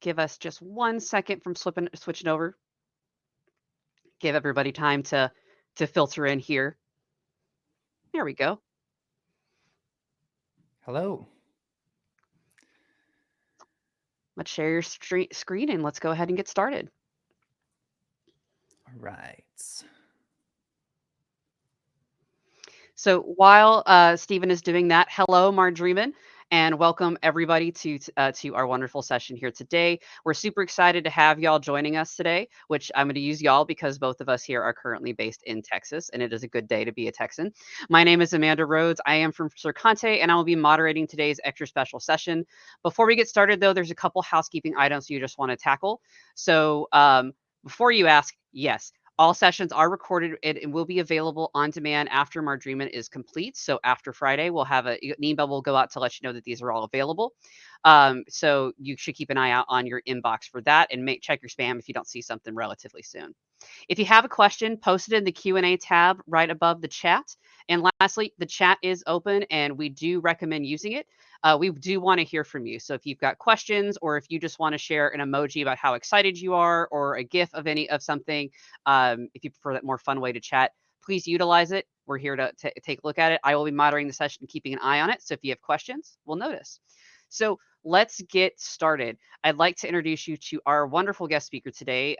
Give us just 1 second from switching over. Give everybody time to filter in here. There we go. Hello. Let's share your screen and let's go ahead and get started. All right. So while Stephen is doing that, hello, Marjorie, and welcome everybody to our wonderful session here today. We're super excited to have y'all joining us today, which I'm going to use y'all because both of us here are currently based in Texas, and it is a good day to be a Texan. My name is Amanda Rhodes. I am from Sir Conte, and I will be moderating today's extra special session. Before we get started, though, there's a couple housekeeping items you just want to tackle. So before you ask, yes, all sessions are recorded and will be available on demand after Margreement is complete. So after Friday, we'll have an email will go out to let you know that these are all available. So you should keep an eye out on your inbox for that and check your spam if you don't see something relatively soon. If you have a question, post it in the Q&A tab right above the chat. And lastly, the chat is open and we do recommend using it. We do want to hear from you. So if you've got questions or if you just want to share an emoji about how excited you are or a GIF of something, if you prefer that more fun way to chat, please utilize it. We're here to take a look at it. I will be moderating the session, keeping an eye on it. So if you have questions, we'll notice. So let's get started. I'd like to introduce you to our wonderful guest speaker today,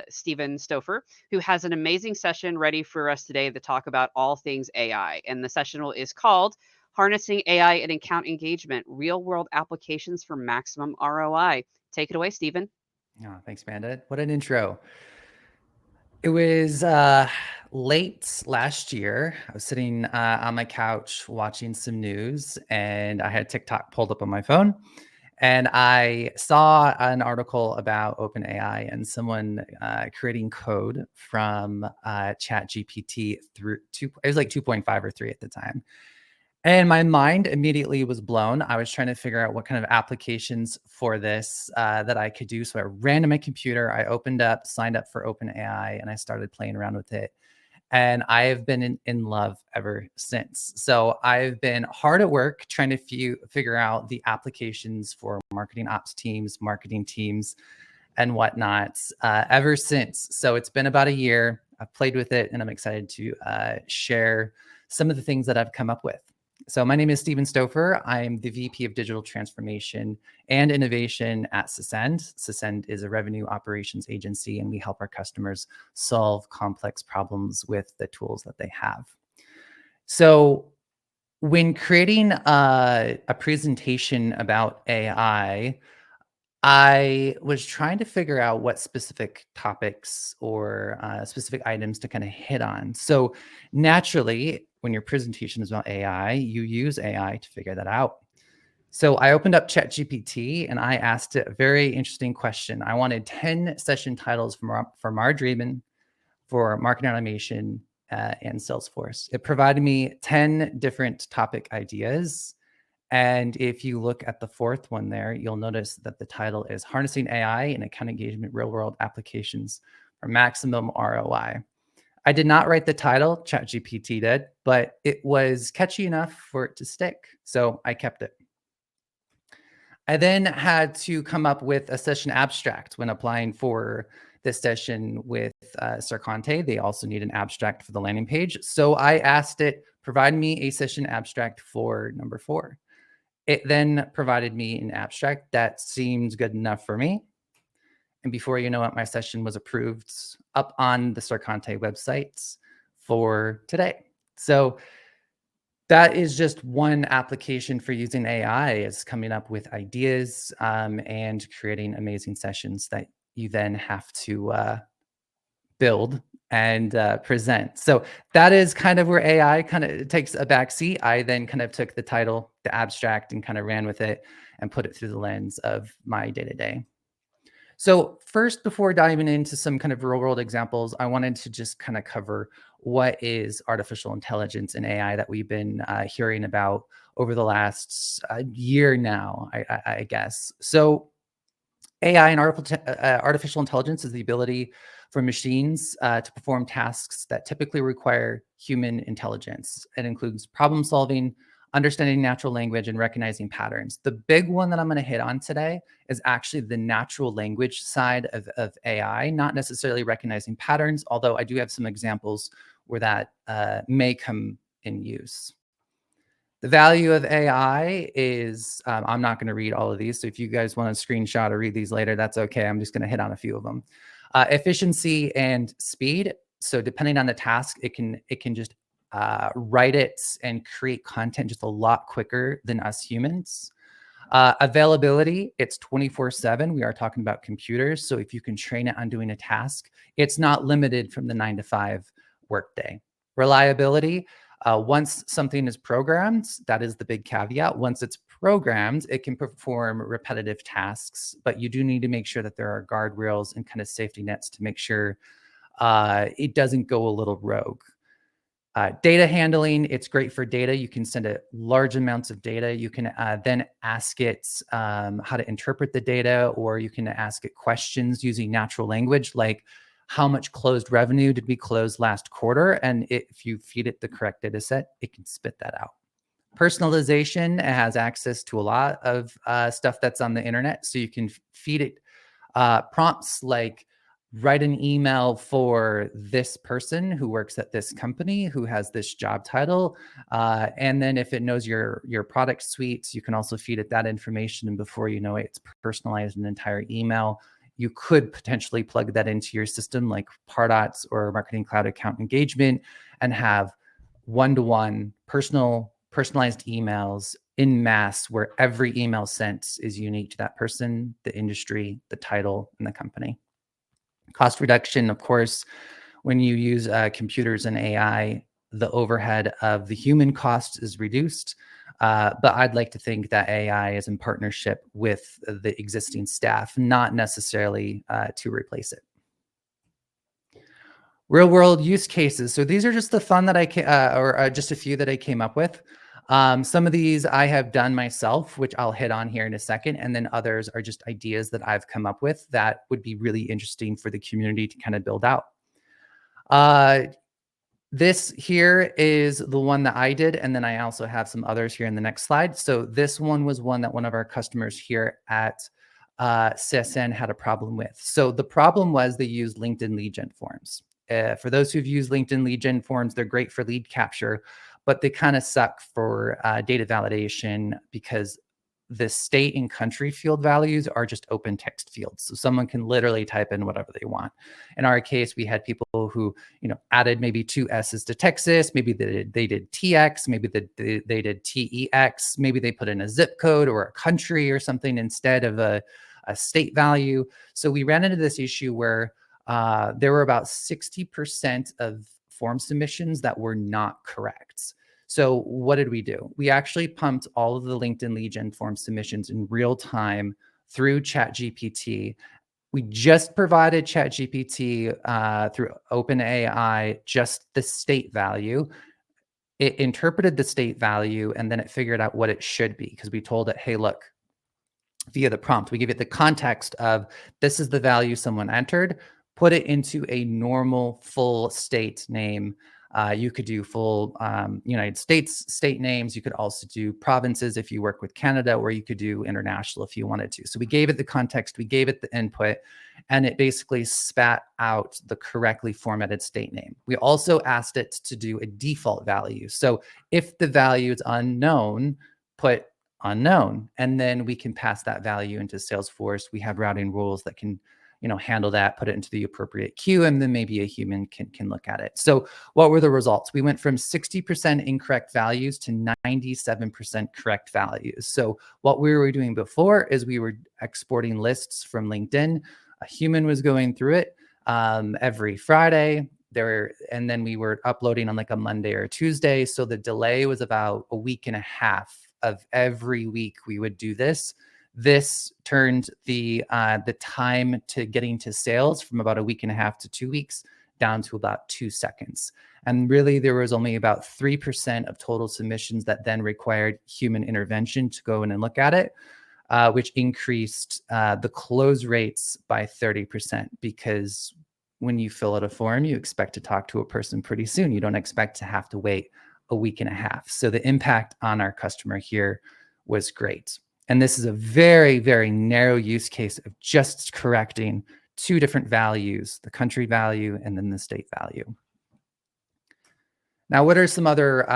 Stephen Stouffer, who has an amazing session ready for us today to talk about all things AI. And the session is called Harnessing AI and Account Engagement, Real World Applications for Maximum ROI. Take it away, Stephen. Oh, thanks, Amanda. What an intro. It was late last year. I was sitting on my couch watching some news, and I had TikTok pulled up on my phone. And I saw an article about OpenAI and someone creating code from ChatGPT through it was like 2.5 or 3 at the time. And my mind immediately was blown. I was trying to figure out what kind of applications for this that I could do. So I ran to my computer, I opened up, signed up for OpenAI, and I started playing around with it. And I have been in love ever since. So I've been hard at work trying to figure out the applications for marketing ops teams, marketing teams, and whatnot ever since. So it's been about a year. I've played with it, and I'm excited to share some of the things that I've come up with. So my name is Stephen Stouffer. I'm the VP of Digital Transformation and Innovation at Sasend. Sasend is a revenue operations agency, and we help our customers solve complex problems with the tools that they have. So when creating a presentation about AI, I was trying to figure out what specific topics or specific items to kind of hit on. So naturally, when your presentation is about AI, you use AI to figure that out. So I opened up ChatGPT and I asked it a very interesting question. I wanted 10 session titles for Margreement, for marketing automation, and Salesforce. It provided me 10 different topic ideas. And if you look at the fourth one there, you'll notice that the title is Harnessing AI and Account Engagement Real World Applications for Maximum ROI. I did not write the title, ChatGPT did, but it was catchy enough for it to stick. So I kept it. I then had to come up with a session abstract when applying for this session with Sir Conte. They also need an abstract for the landing page. So I asked it, provide me a session abstract for number 4. It then provided me an abstract that seemed good enough for me. And before you know it, my session was approved up on the Sir Conte websites for today. So that is just one application for using AI, is coming up with ideas and creating amazing sessions that you then have to build and present. So that is kind of where AI kind of takes a backseat. I then kind of took the title, the abstract, and kind of ran with it and put it through the lens of my day-to-day. So first, before diving into some kind of real world examples, I wanted to just kind of cover what is artificial intelligence and AI that we've been hearing about over the last year now, I guess. So AI and artificial intelligence is the ability for machines to perform tasks that typically require human intelligence. It includes problem solving, understanding natural language and recognizing patterns. The big one that I'm going to hit on today is actually the natural language side of AI, not necessarily recognizing patterns, although I do have some examples where that may come in use. The value of AI is, I'm not going to read all of these. So if you guys want to screenshot or read these later, that's okay. I'm just going to hit on a few of them. Efficiency and speed. So depending on the task, it can just write it and create content just a lot quicker than us humans. Availability, it's 24/7. We are talking about computers. So if you can train it on doing a task, it's not limited from the 9 to 5 workday. Reliability, once something is programmed, that is the big caveat. Once it's programmed, it can perform repetitive tasks, but you do need to make sure that there are guardrails and kind of safety nets to make sure it doesn't go a little rogue. Data handling, it's great for data. You can send it large amounts of data. You can then ask it how to interpret the data, or you can ask it questions using natural language, like how much closed revenue did we close last quarter? And if you feed it the correct data set, it can spit that out. Personalization, it has access to a lot of stuff that's on the internet. So you can feed it prompts like write an email for this person who works at this company who has this job title, and then if it knows your product suites, you can also feed it that information, and before you know it, it's personalized an entire email. You could potentially plug that into your system like Pardots or Marketing Cloud Account Engagement and have one-to-one personalized emails in mass, where every email sent is unique to that person, the industry, the title, and the company. Cost reduction, of course, when you use computers and AI, the overhead of the human cost is reduced. But I'd like to think that AI is in partnership with the existing staff, not necessarily to replace it. Real world use cases. So these are just the fun that just a few that I came up with. Some of these I have done myself, which I'll hit on here in a second. And then others are just ideas that I've come up with that would be really interesting for the community to kind of build out. This here is the one that I did. And then I also have some others here in the next slide. So this one was one that one of our customers here at CSN had a problem with. So the problem was they used LinkedIn lead gen forms. For those who've used LinkedIn lead gen forms, they're great for lead capture, but they kind of suck for data validation because the state and country field values are just open text fields. So someone can literally type in whatever they want. In our case, we had people who, added maybe 2 S's to Texas. Maybe they did TX, maybe they did TEX. Maybe they put in a zip code or a country or something instead of a state value. So we ran into this issue where there were about 60% of form submissions that were not correct. So what did we do? We actually pumped all of the LinkedIn lead gen form submissions in real time through ChatGPT. We just provided ChatGPT through OpenAI just the state value. It interpreted the state value, and then it figured out what it should be, because we told it, hey, look, via the prompt, we give it the context of this is the value someone entered, put it into a normal full state name. You could do full United States state names. You could also do provinces if you work with Canada, or you could do international if you wanted to. So we gave it the context, we gave it the input, and it basically spat out the correctly formatted state name. We also asked it to do a default value. So if the value is unknown, put unknown, and then we can pass that value into Salesforce. We have routing rules that can handle that, put it into the appropriate queue, and then maybe a human can look at it. So what were the results? We went from 60% incorrect values to 97% correct values. So what we were doing before is we were exporting lists from LinkedIn. A human was going through it every Friday. And then we were uploading on like a Monday or Tuesday. So the delay was about a week and a half of every week we would do this. This turned the time to getting to sales from about a week and a half to 2 weeks down to about 2 seconds. And really, there was only about 3% of total submissions that then required human intervention to go in and look at it, which increased the close rates by 30%, because when you fill out a form, you expect to talk to a person pretty soon. You don't expect to have to wait a week and a half. So the impact on our customer here was great. And this is a very, very narrow use case of just correcting two different values, the country value and then the state value. Now, what are some other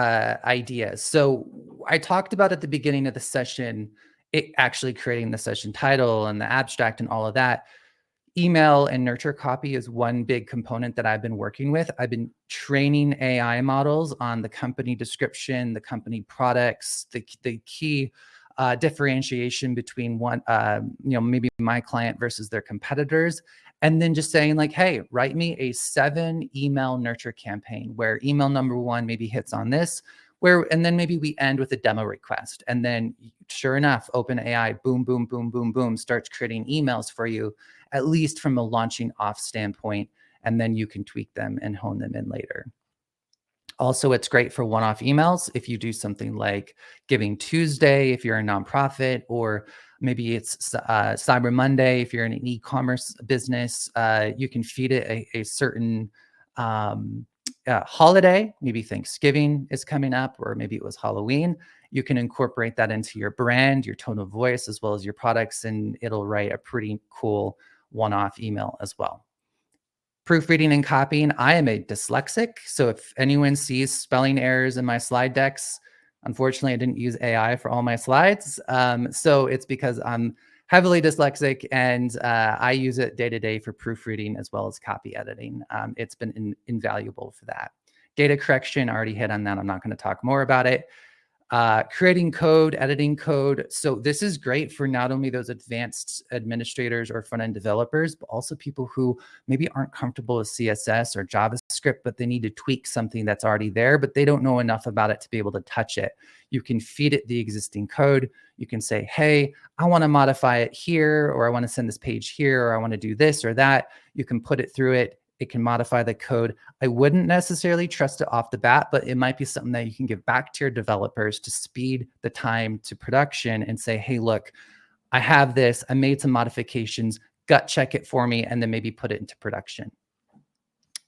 ideas? So I talked about at the beginning of the session, it actually creating the session title and the abstract and all of that. Email and nurture copy is one big component that I've been working with. I've been training AI models on the company description, the company products, the key differentiation between one, maybe my client versus their competitors. And then just saying like, hey, write me a 7 email nurture campaign where email number 1 maybe hits on this, and then maybe we end with a demo request. And then sure enough, OpenAI, boom, boom, boom, boom, boom, starts creating emails for you, at least from a launching off standpoint. And then you can tweak them and hone them in later. Also, it's great for one-off emails. If you do something like Giving Tuesday, if you're a nonprofit, or maybe it's Cyber Monday, if you're in an e-commerce business, you can feed it a certain holiday. Maybe Thanksgiving is coming up, or maybe it was Halloween. You can incorporate that into your brand, your tone of voice, as well as your products, and it'll write a pretty cool one-off email as well. Proofreading and copying. I am a dyslexic, so if anyone sees spelling errors in my slide decks, unfortunately, I didn't use AI for all my slides. So it's because I'm heavily dyslexic, and I use it day to day for proofreading as well as copy editing. It's been invaluable for that. Data correction, I already hit on that. I'm not going to talk more about it. Creating code, editing code. So this is great for not only those advanced administrators or front-end developers, but also people who maybe aren't comfortable with CSS or JavaScript, but they need to tweak something that's already there, but they don't know enough about it to be able to touch it. You can feed it the existing code. You can say, hey, I want to modify it here, or I want to send this page here, or I want to do this or that. You can put it through it. It can modify the code. I wouldn't necessarily trust it off the bat, but it might be something that you can give back to your developers to speed the time to production and say, hey, look, I have this, I made some modifications, gut check it for me, and then maybe put it into production.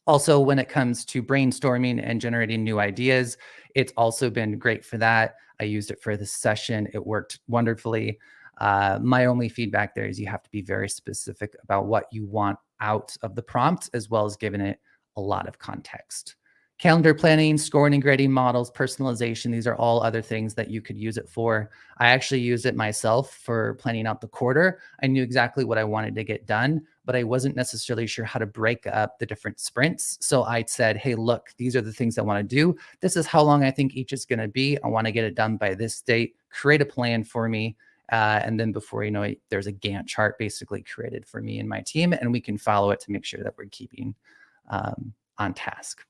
Also, when it comes to brainstorming and generating new ideas, it's also been great for that. I used it for this session. It worked wonderfully. My only feedback there is you have to be very specific about what you want out of the prompt, as well as giving it a lot of context. Calendar planning, scoring and grading models, personalization, these are all other things that you could use it for. I actually used it myself for planning out the quarter. I knew exactly what I wanted to get done, but I wasn't necessarily sure how to break up the different sprints. So I said, hey, look, these are the things I want to do. This is how long I think each is going to be. I want to get it done by this date. Create a plan for me. And then before you know it, there's a Gantt chart basically created for me and my team, and we can follow it to make sure that we're keeping on task.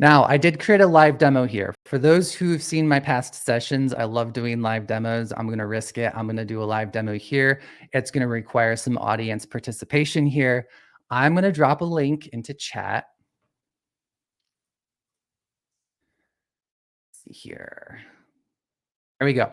Now, I did create a live demo here. For those who've seen my past sessions, I love doing live demos. I'm going to risk it. I'm going to do a live demo here. It's going to require some audience participation here. I'm going to drop a link into chat. Let's see here. There we go.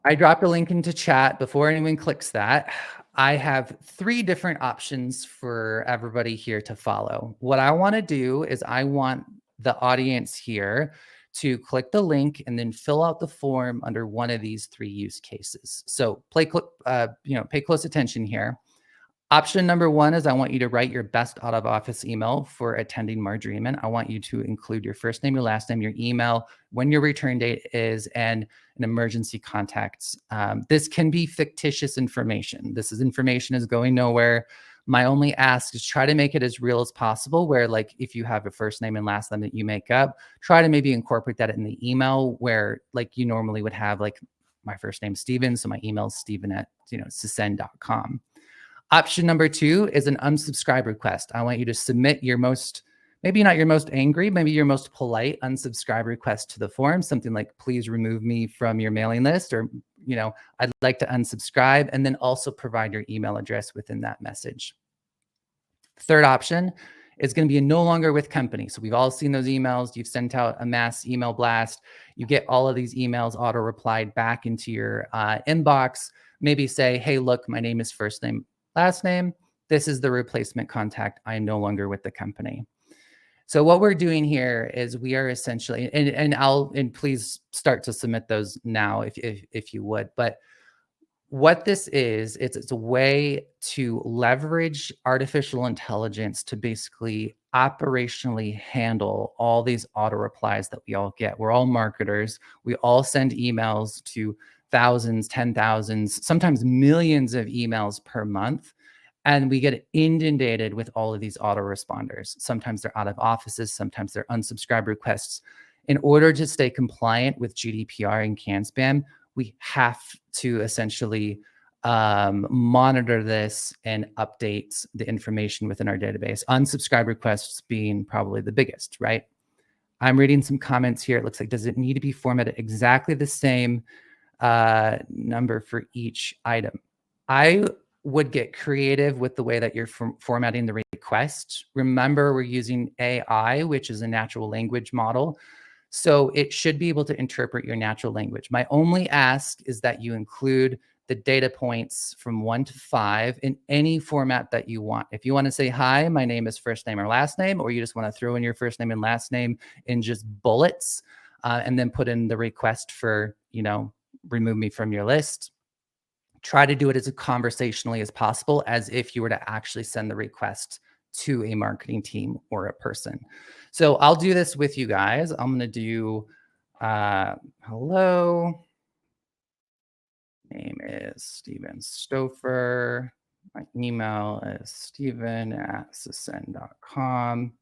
I dropped a link into chat before anyone clicks that. I have 3 different options for everybody here to follow. What I want to do is I want the audience here to click the link and then fill out the form under one of these 3 use cases. So pay close attention here. Option number 1 is I want you to write your best out of office email for attending Marjorie. I want you to include your first name, your last name, your email, when your return date is, and an emergency contacts. This can be fictitious information. This is information is going nowhere. My only ask is try to make it as real as possible, where like if you have a first name and last name that you make up, try to maybe incorporate that in the email where like you normally would have like my first name, Steven. So my email is steven@susen.com. Option number 2 is an unsubscribe request. I want you to submit your most, maybe not your most angry, maybe your most polite unsubscribe request to the form. Something like, please remove me from your mailing list, or, I'd like to unsubscribe, and then also provide your email address within that message. Third option is going to be a no longer with company. So we've all seen those emails. You've sent out a mass email blast. You get all of these emails auto replied back into your inbox. Maybe say, hey, look, my name is first name, last name. This is the replacement contact. I am no longer with the company. So what we're doing here is we are essentially, and please start to submit those now if you would. But what this is, it's a way to leverage artificial intelligence to basically operationally handle all these auto replies that we all get. We're all marketers. We all send emails to thousands, 10,000s, sometimes millions of emails per month. And we get inundated with all of these autoresponders. Sometimes they're out of offices, sometimes they're unsubscribe requests. In order to stay compliant with GDPR and CAN spam, we have to essentially monitor this and update the information within our database. Unsubscribe requests being probably the biggest, right? I'm reading some comments here. It looks like, does it need to be formatted exactly the same number for each item? I would get creative with the way that you're formatting the request. Remember, we're using AI, which is a natural language model. So it should be able to interpret your natural language. My only ask is that you include the data points from 1 to 5 in any format that you want. If you want to say, hi, my name is first name or last name, or you just want to throw in your first name and last name in just bullets, and then put in the request for, remove me from your list. Try to do it as conversationally as possible, as if you were to actually send the request to a marketing team or a person. So I'll do this with you guys. I'm going to do, hello, name is Steven Stouffer. My email is steven@susen.com.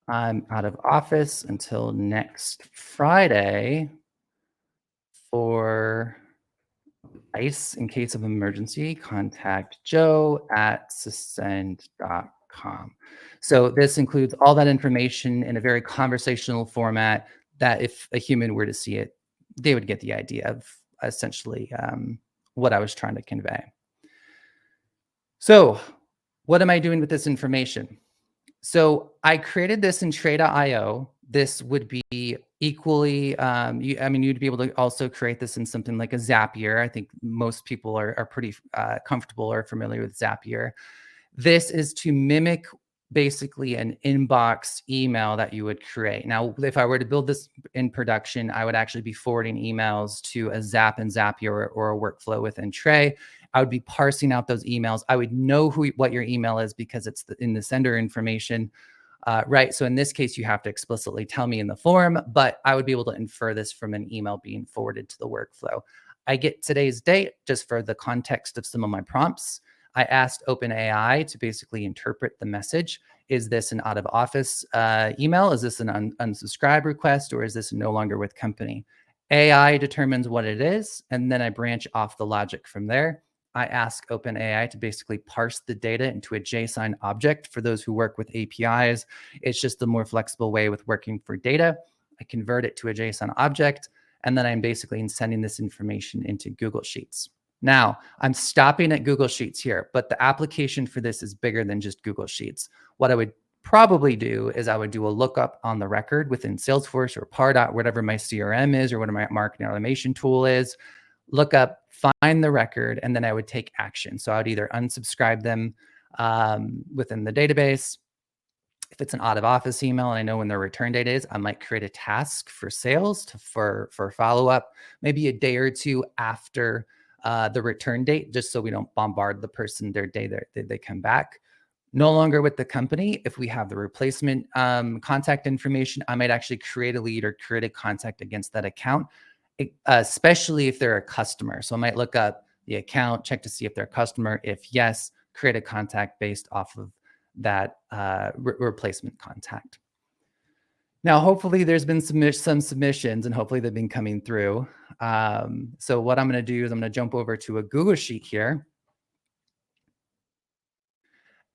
I'm out of office until next Friday for ice in case of emergency. Contact joe@suspend.com. So this includes all that information in a very conversational format that if a human were to see it, they would get the idea of essentially what I was trying to convey. So what am I doing with this information? So I created this in Trade.io. This would be equally, you'd be able to also create this in something like a Zapier. I think most people are pretty comfortable or familiar with Zapier. This is to mimic basically an inbox email that you would create. Now, if I were to build this in production, I would actually be forwarding emails to a Zap and Zapier or a workflow within Tray. I would be parsing out those emails. I would know what your email is because it's in the sender information, right? So in this case, you have to explicitly tell me in the form, but I would be able to infer this from an email being forwarded to the workflow. I get today's date just for the context of some of my prompts. I asked OpenAI to basically interpret the message. Is this an out of office email? Is this an unsubscribe request? Or is this no longer with company? AI determines what it is, and then I branch off the logic from there. I ask OpenAI to basically parse the data into a JSON object. For those who work with APIs, it's just a more flexible way with working for data. I convert it to a JSON object, and then I'm basically sending this information into Google Sheets. Now, I'm stopping at Google Sheets here, but the application for this is bigger than just Google Sheets. What I would probably do is I would do a lookup on the record within Salesforce or Pardot, whatever my CRM is or whatever my marketing automation tool is. Look up, find the record, and then I would take action. So I would either unsubscribe them within the database. If it's an out of office email and I know when their return date is, I might create a task for sales for follow up, maybe a day or two after the return date, just so we don't bombard the person their day they come back. No longer with the company. If we have the replacement contact information, I might actually create a lead or create a contact against that account, especially if they're a customer. So I might look up the account, check to see if they're a customer. If yes, create a contact based off of that replacement contact. Now, hopefully there's been some submissions and hopefully they've been coming through. So what I'm going to do is I'm going to jump over to a Google Sheet here.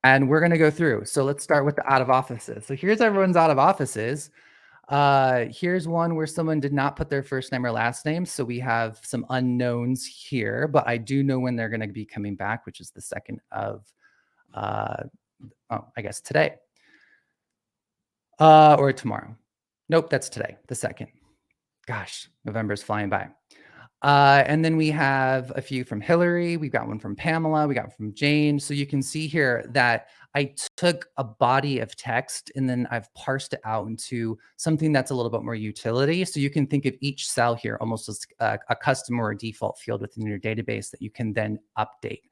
And we're going to go through. So let's start with the out of offices. So here's everyone's out of offices. Here's one where someone did not put their first name or last name. So we have some unknowns here, but I do know when they're going to be coming back, which is the 2nd of, I guess today. Or tomorrow. Nope, that's today, the 2nd. Gosh, November's flying by. And then we have a few from Hillary. We've got one from Pamela. We got from Jane. So you can see here that I took a body of text and then I've parsed it out into something that's a little bit more utility. So you can think of each cell here almost as a custom or a default field within your database that you can then update.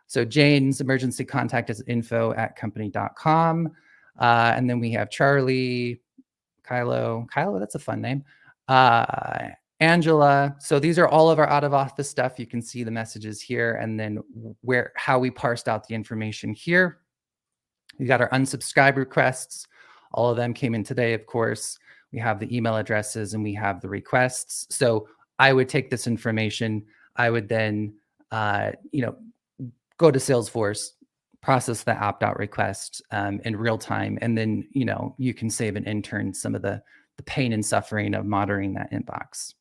So Jane's emergency contact is info@company.com. And then we have Charlie, Kylo, that's a fun name. Uh, Angela. So these are all of our out of office stuff. You can see the messages here and then how we parsed out the information here. We got our unsubscribe requests. All of them came in today, of course. We have the email addresses and we have the requests. So I would take this information. I would then, go to Salesforce, process the opt-out request in real time, and then you can save an intern some of the pain and suffering of monitoring that inbox.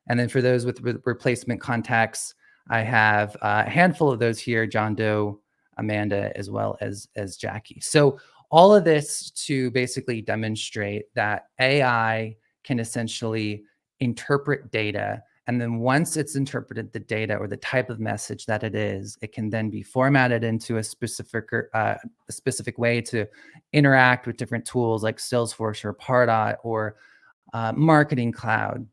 And then for those with replacement contacts, I have a handful of those here: John Doe, Amanda, as well as Jackie. So all of this to basically demonstrate that AI can essentially interpret data. And then once it's interpreted the data or the type of message that it is, it can then be formatted into a specific way to interact with different tools like Salesforce or Pardot or Marketing Cloud,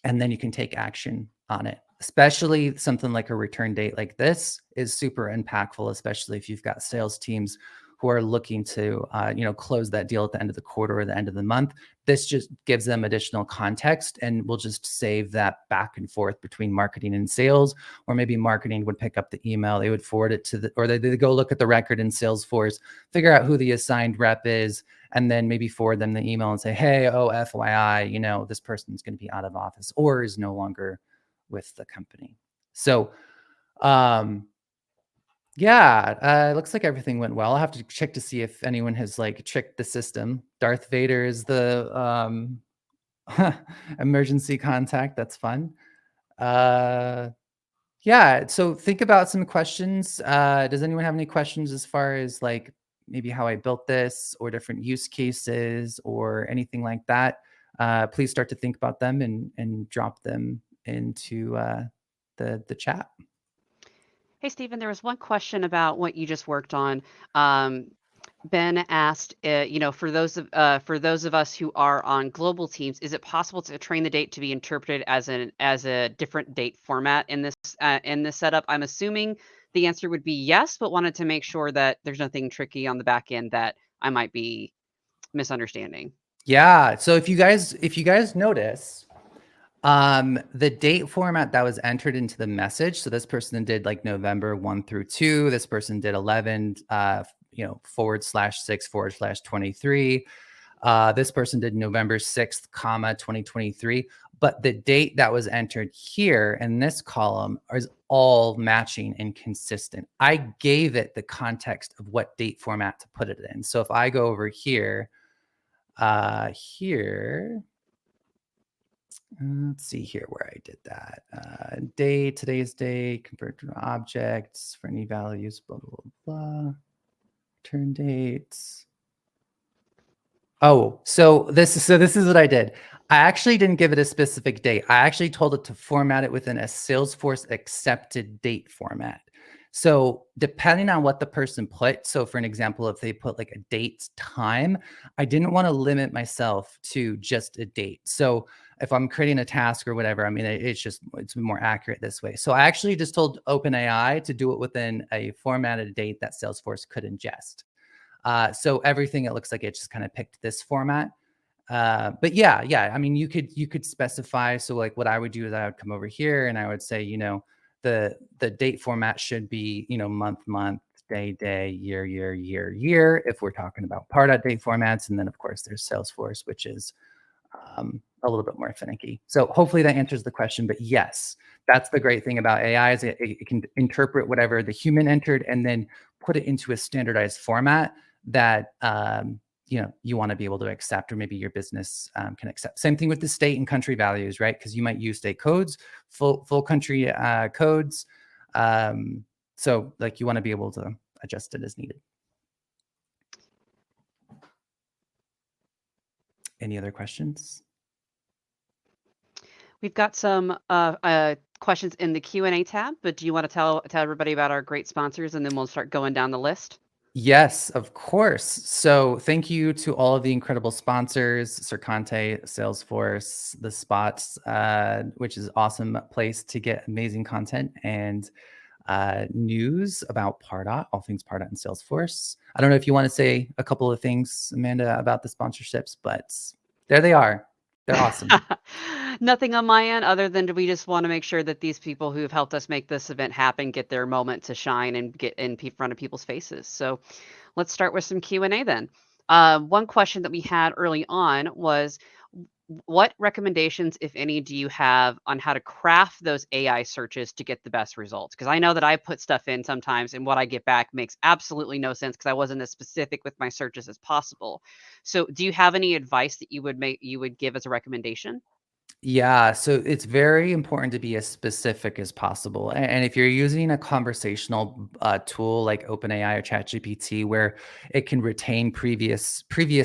and then you can take action on it. Especially something like a return date like this is super impactful, especially if you've got sales teams who are looking to, close that deal at the end of the quarter or the end of the month. This just gives them additional context and will just save that back and forth between marketing and sales. Or maybe marketing would pick up the email, they would forward it to or they go look at the record in Salesforce, figure out who the assigned rep is, and then maybe forward them the email and say, hey, oh, FYI, this person's going to be out of office or is no longer with the company. So, yeah, looks like everything went well. I'll have to check to see if anyone has tricked the system. Darth Vader is the emergency contact. That's fun. Uh, yeah. So think about some questions. Does anyone have any questions as far as maybe how I built this or different use cases or anything like that? Please start to think about them and drop them into the chat. Hey, Stephen, there was one question about what you just worked on. Um, Ben asked, for those of us who are on global teams, is it possible to train the date to be interpreted as a different date format in this setup? I'm assuming the answer would be yes, but wanted to make sure that there's nothing tricky on the back end that I might be misunderstanding. Yeah. So if you guys notice, the date format that was entered into the message. So this person did November 1 through 2. This person did 11, /6/23. This person did November 6th, 2023. But the date that was entered here in this column is all matching and consistent. I gave it the context of what date format to put it in. So if I go over here, let's see here where I did that. Today's date, convert to objects for any values, blah, blah, blah. Return dates. Oh, so this is what I did. I actually didn't give it a specific date. I actually told it to format it within a Salesforce accepted date format. So depending on what the person put, so for an example, if they put a date time, I didn't want to limit myself to just a date. So if I'm creating a task or whatever, I mean, it's more accurate this way. So I actually just told OpenAI to do it within a formatted date that Salesforce could ingest. So everything, it looks like it just kind of picked this format. But yeah. I mean, you could specify. So what I would do is I would come over here and I would say, the date format should be, month, day, year, if we're talking about Pardot date formats. And then of course there's Salesforce, which is a little bit more finicky. So hopefully that answers the question. But yes, that's the great thing about AI is it can interpret whatever the human entered and then put it into a standardized format that you want to be able to accept, or maybe your business can accept. Same thing with the state and country values, right? Because you might use state codes, full country codes. So you want to be able to adjust it as needed. Any other questions? We've got some questions in the Q&A tab, but do you want to tell everybody about our great sponsors and then we'll start going down the list? Yes, of course. So thank you to all of the incredible sponsors, Circante, Salesforce, The Spots, which is awesome place to get amazing content and news about Pardot, all things Pardot and Salesforce. I don't know if you want to say a couple of things, Amanda, about the sponsorships, but there they are. They're awesome. Nothing on my end other than we just want to make sure that these people who've helped us make this event happen get their moment to shine and get in front of people's faces. So let's start with some Q&A then. One question that we had early on was, what recommendations, if any, do you have on how to craft those AI searches to get the best results? Because I know that I put stuff in sometimes and what I get back makes absolutely no sense because I wasn't as specific with my searches as possible. So do you have any advice that you would give as a recommendation? Yeah, so it's very important to be as specific as possible. And if you're using a conversational tool like OpenAI or ChatGPT, where it can retain previous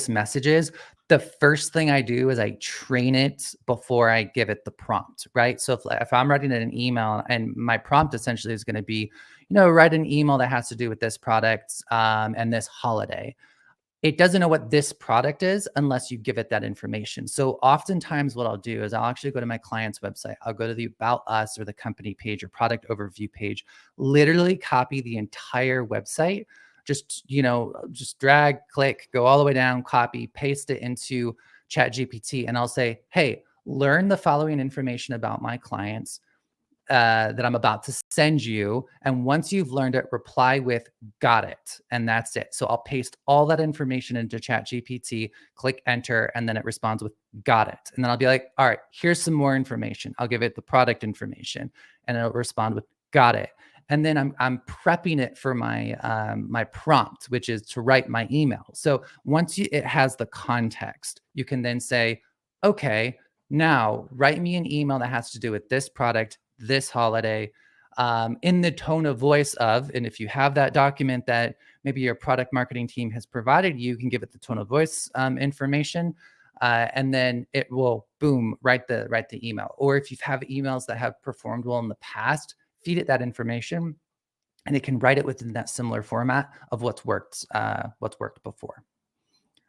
messages, the first thing I do is I train it before I give it the prompt, right? So if I'm writing an email and my prompt essentially is going to be, write an email that has to do with this product and this holiday, it doesn't know what this product is unless you give it that information. So oftentimes what I'll do is I'll actually go to my client's website. I'll go to the About Us or the company page or product overview page, literally copy the entire website, just drag, click, go all the way down, copy, paste it into ChatGPT, and I'll say, hey, learn the following information about my clients that I'm about to send you. And once you've learned it, reply with "got it," and that's it. So I'll paste all that information into ChatGPT, click enter, and then it responds with "got it." And then I'll be like, "All right, here's some more information." I'll give it the product information, and it'll respond with "got it." And then I'm prepping it for my prompt, which is to write my email. So once it has the context, you can then say, "Okay, now write me an email that has to do with this product, this holiday, in the tone of voice of," and if you have that document that maybe your product marketing team has provided, you can give it the tone of voice information, and then it will boom write the email. Or if you have emails that have performed well in the past, feed it that information, and it can write it within that similar format of what's worked before.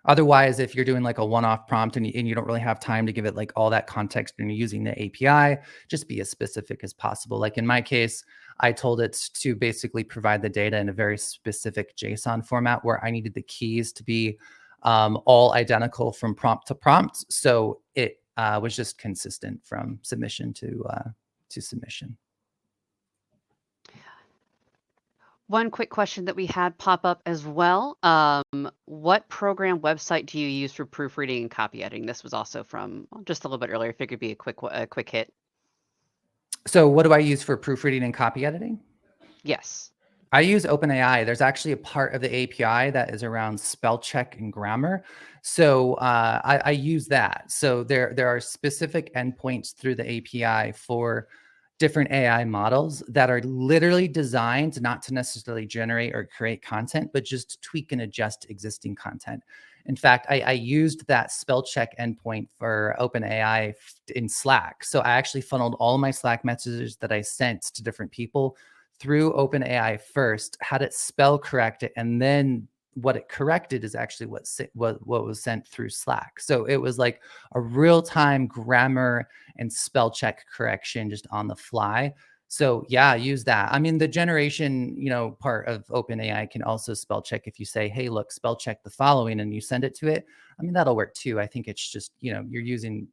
Otherwise, if you're doing like a one-off prompt and you don't really have time to give it like all that context and you're using the API, just be as specific as possible. Like in my case, I told it to basically provide the data in a very specific JSON format where I needed the keys to be all identical from prompt to prompt. So it was just consistent from submission to submission. One quick question that we had pop up as well. What program website do you use for proofreading and copy editing? This was also from just a little bit earlier. I figured it'd be a quick hit. So what do I use for proofreading and copy editing? Yes. I use OpenAI. There's actually a part of the API that is around spell check and grammar. So I use that. So there are specific endpoints through the API for different AI models that are literally designed not to necessarily generate or create content, but just to tweak and adjust existing content. In fact, I used that spell check endpoint for OpenAI in Slack. So I actually funneled all my Slack messages that I sent to different people through OpenAI first, had it spell correct it, and then what it corrected is actually what was sent through Slack. So it was like a real time grammar and spell check correction just on the fly. So yeah, use that. I mean, the generation, part of OpenAI can also spell check if you say, "Hey, look, spell check the following," and you send it to it. I mean, that'll work too. I think it's just, you're using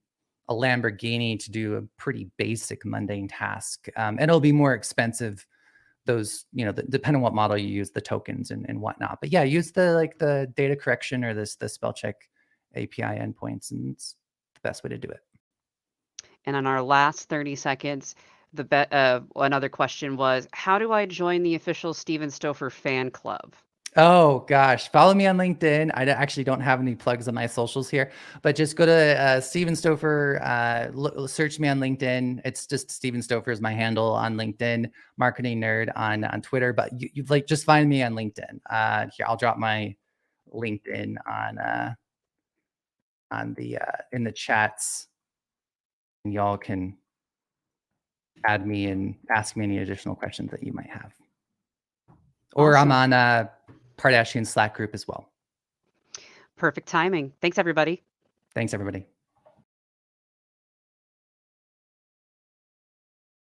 a Lamborghini to do a pretty basic mundane task. And it'll be more expensive those, depending on what model you use, the tokens and whatnot. But yeah, use the data correction or the spell check API endpoints, and it's the best way to do it. And on our last 30 seconds, another question was, how do I join the official Steven Stouffer fan club? Oh gosh, follow me on LinkedIn. Actually don't have any plugs on my socials here, but just go to Steven Stouffer, search me on LinkedIn. It's just Steven Stouffer is my handle on LinkedIn, marketing nerd on Twitter, but you like just find me on LinkedIn. Here, I'll drop my LinkedIn on the in the chats, and y'all can add me and ask me any additional questions that you might have. Or I'm Awesome. on Kardashian Slack group as well. Perfect timing. Thanks, everybody. Thanks, everybody.